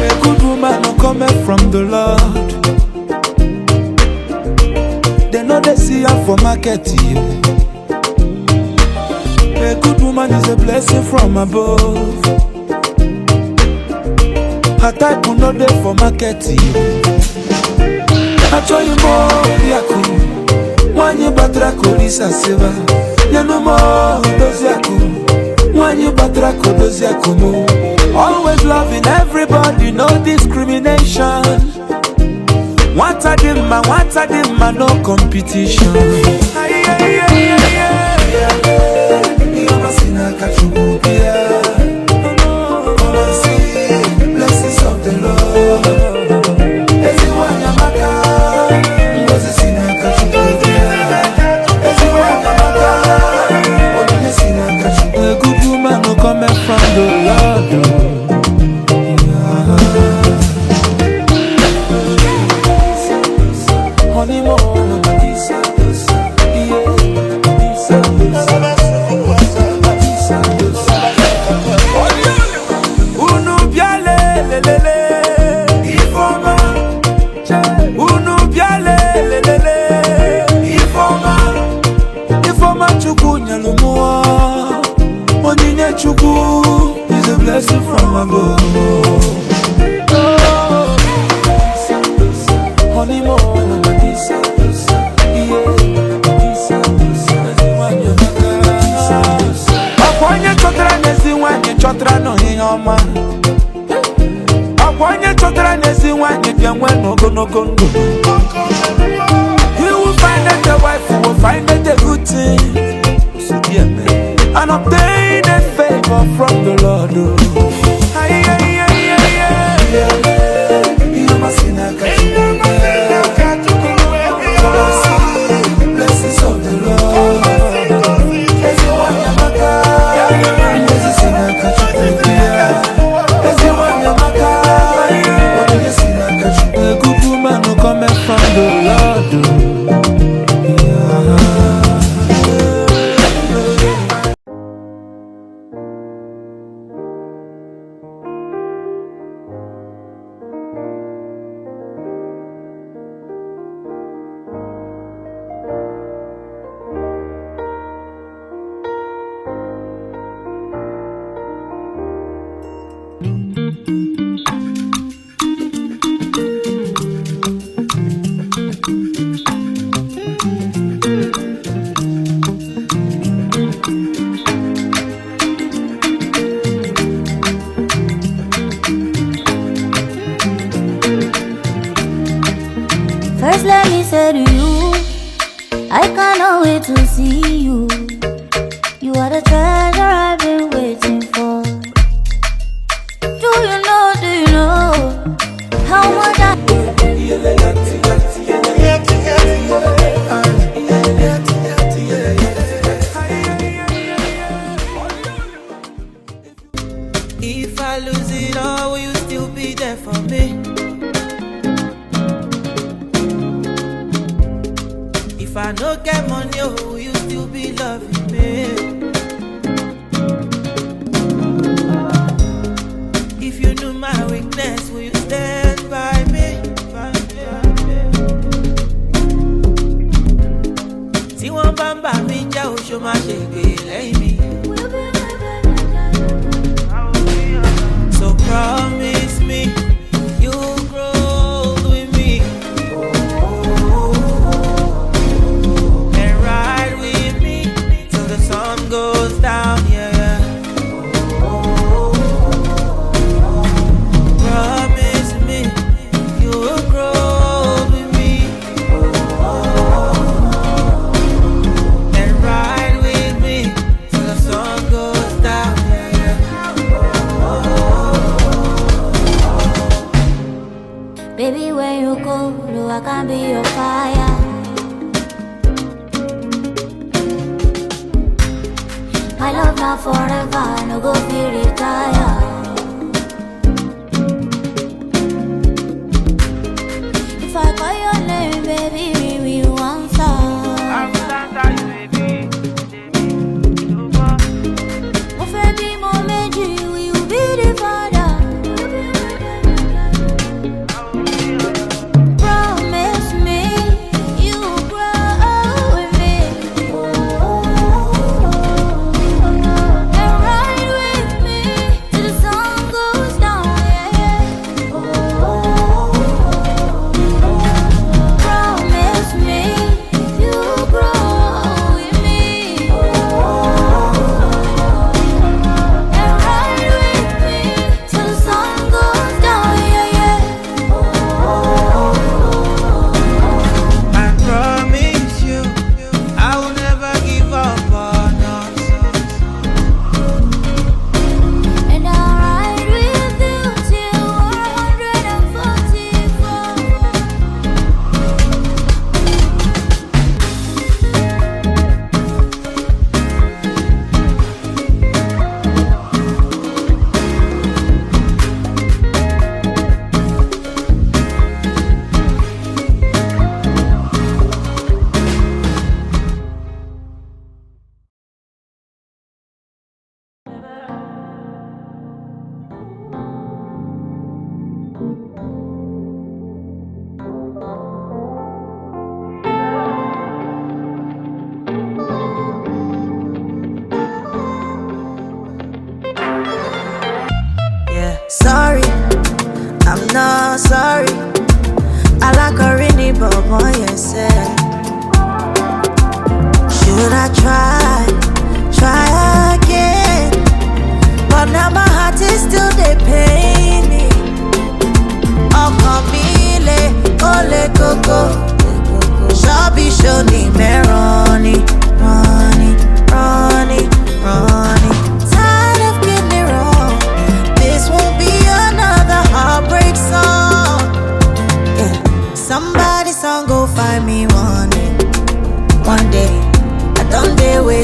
A good woman no coming from the Lord. They know they see her for market. A good woman is a blessing from above. Her type will not there for market. I tell you more, Yaku. When you batra kolisa seva, you know more those Yaku. When you batra kolos Yakumo, always loving everybody, no discrimination. What a dimma, no competition. Blessings of the Lord. Everyone Yamaka, a good woman no coming from the Lord. Chuku is a blessing from above. Honeymoon, Akwanye chotra nezi wanye chotra no hiyoma. Akwanye chotra nezi wanye biamwe no gono. He will find that the wife who will find that the good thing. So dear man, and obtain a favor from the Lord. Blessings of the Lord. A good woman who coming from the Lord. First let me say to you, I cannot wait to see you. You are the treasure I've been waiting for. Do you know how much I If I lose it all, will you still be there for me? If I no get money, oh, will you still be loving me? If you knew my weakness, will you stand by me? See one bamba me, ja show my shake, lay me. So promise me you'll grow with me and ride with me forever, no go feel retire. If I call your name, baby, we will answer. I will answer you, baby. Mo fẹ́ bímọ méjì, we will be the father. Promise me you will grow with me and ride with me till the sun goes down. Promise me you will grow with me and ride with me till the sun goes down. I promise you, I will never give up on us. And I'll ride with you till 144. Yeah, sorry, I'm not sorry. I like a really boy, yes. Should I try again? But now my heart is still they pain me. Oh, Camille, ole coco, shabby show me Ronnie. Tired of getting it wrong. This won't be another heartbreak song. Yeah. Somebody song go find me one day. I done day with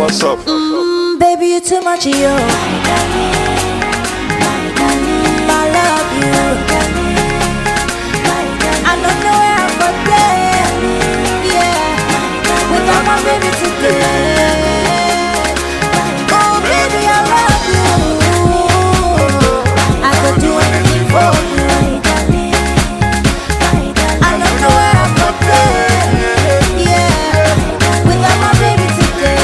What's up? Baby, you too much, yo. I love you. I don't know where I'm going. Yeah, without my baby today. Oh, baby, I love you. I could do anything for you. I don't know where I'm going. Yeah, without my baby today.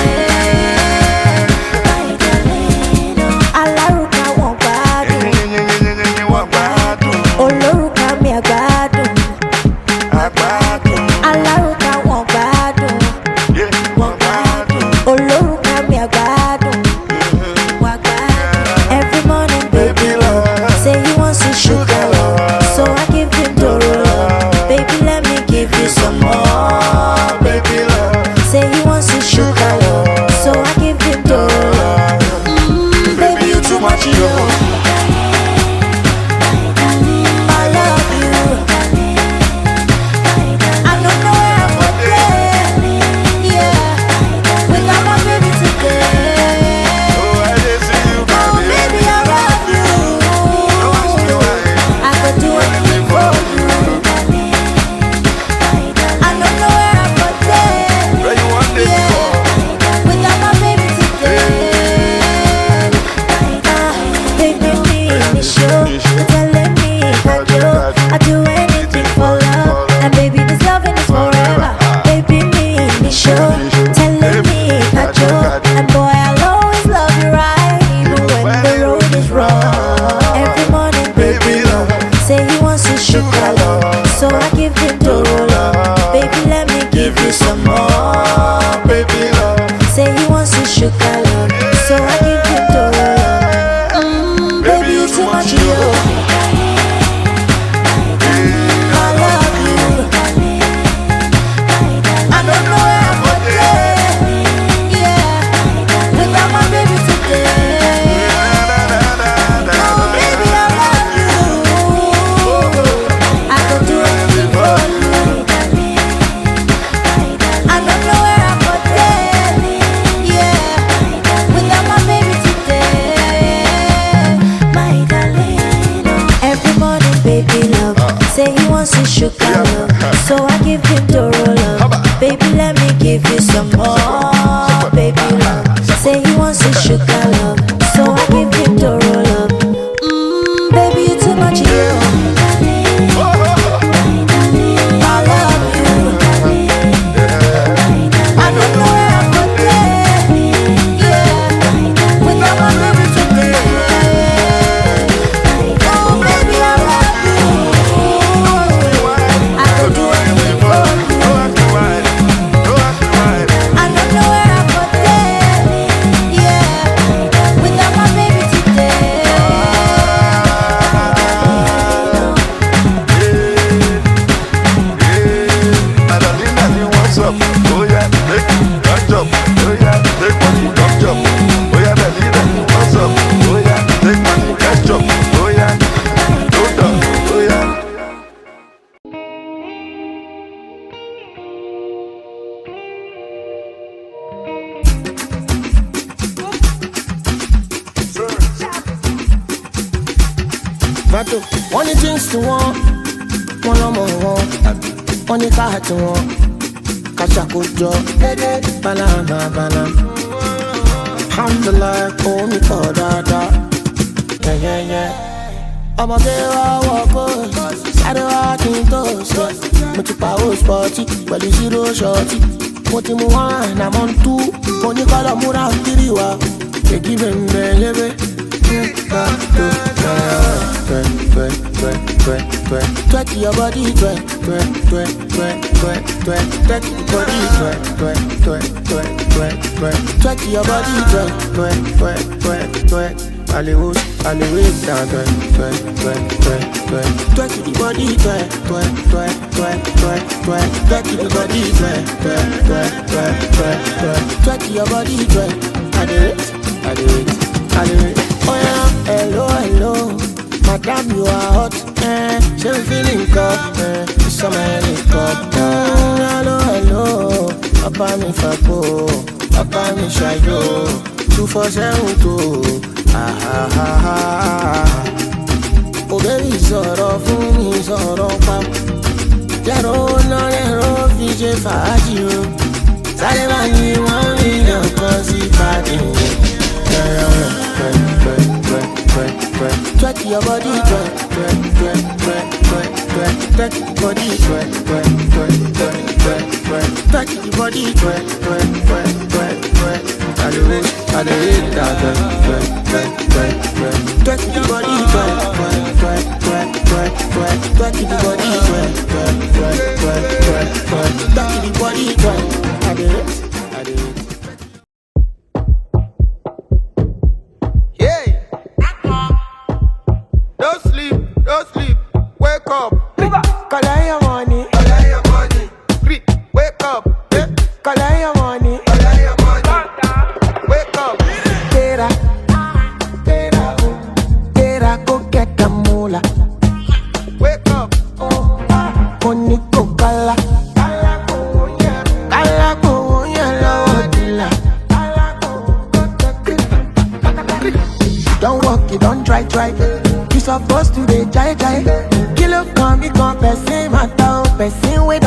Alaruka won't gbádùn. Olórúkà mi àgbádùn. Alárùkà wọ́n gbádùn. Olórúkà mi àgbádùn. Wà gbádùn. Every morning baby love say he wants his sugar love, so I give him Doro love. Baby let me give you some more. Baby love say he wants his sugar love, so I give him Doro love. Baby you too much yo. I love you. I don't know where I'm going. Yeah, without my baby today. Oh, baby, I love you. I could do anything for you. I don't know where I'm going. Yeah, without my baby today. Baby, me show, telling me I do anything for love, and baby this loving is forever. Baby me show, telling me and boy I'll always love you right, even when the road is rough. Every morning baby love say he wants his sugar love, so I give him Doro love. Baby let me give you some more. Baby love say he wants his sugar love, so I give him Doro love. Baby you too much yo. I love you. I don't know where I'm going. Yeah, without my baby today. Oh, baby, I love you. I could do anything for you. I don't know where I'm going. Yeah, without my baby today. My darling. Every morning, baby love say he wants his sugar love, so I give him Doro love. Baby let me give you some more. Baby love say he wants his sugar love, so I give him Doro love. Baby you too much yo. I love you. I don't know where I'm going. Yeah, without my baby today. Oh baby I love you. I could do anything for you. I don't know where I'm going. Yeah, without my baby today. What's up? Oh yeah, take that job. Oh yeah, take money, come job. Oh yeah, what's up? Oh yeah, take money, cash job. Oh yeah, go down. Oh yeah. Vato, one things to one more one car to one. Kachakujo, banana. Alhamdulillah, call me for dada. Yeah. I'm a girl, walk on. Saddle walking toast. Much sporty, but you zero shorty. Motimu one, I'm on two. Money color mura kiriwa. They give him the twerk your body, twerk your body, twerk. Hollywood down, twerk your body, twerk your body, twerk your body, I do it. Oh yeah, hello, madam you are hot, she feeling cold, summer helicopter. Hello, papa mi fapo, papa mi ṣayọ̀ 247 tó. Òbẹ́rì sọ̀rọ̀ fún mi sọ̀rọ̀ pa. Lẹ́rọ náà lẹ́rọ fi ṣe fàájì o. Sáré bá ní 1 million kan sí pàdé. Twerk your body, twerk, twerk, twerk, twerk, twerk, twerk, twerk your body, twerk, twerk, twerk, twerk, twerk, twerk, twerk your body, twerk, twerk, twerk, twerk, twerk. I do it that, twerk, twerk, twerk, twerk, twerk, twerk your body, twerk, twerk, twerk, twerk, twerk, twerk, twerk your body, twerk, twerk, twerk, twerk, twerk, twerk, twerk your body, twerk. I do it. Don't sleep, wake up. Collect your money, Wake up, collect your money, wake up. Tera, go get the moolah. Wake up, Money go kala, go yellow dilla. Don't walk, you don't try. You supposed to be jai. Kill up, come, person, matter, person, we don't.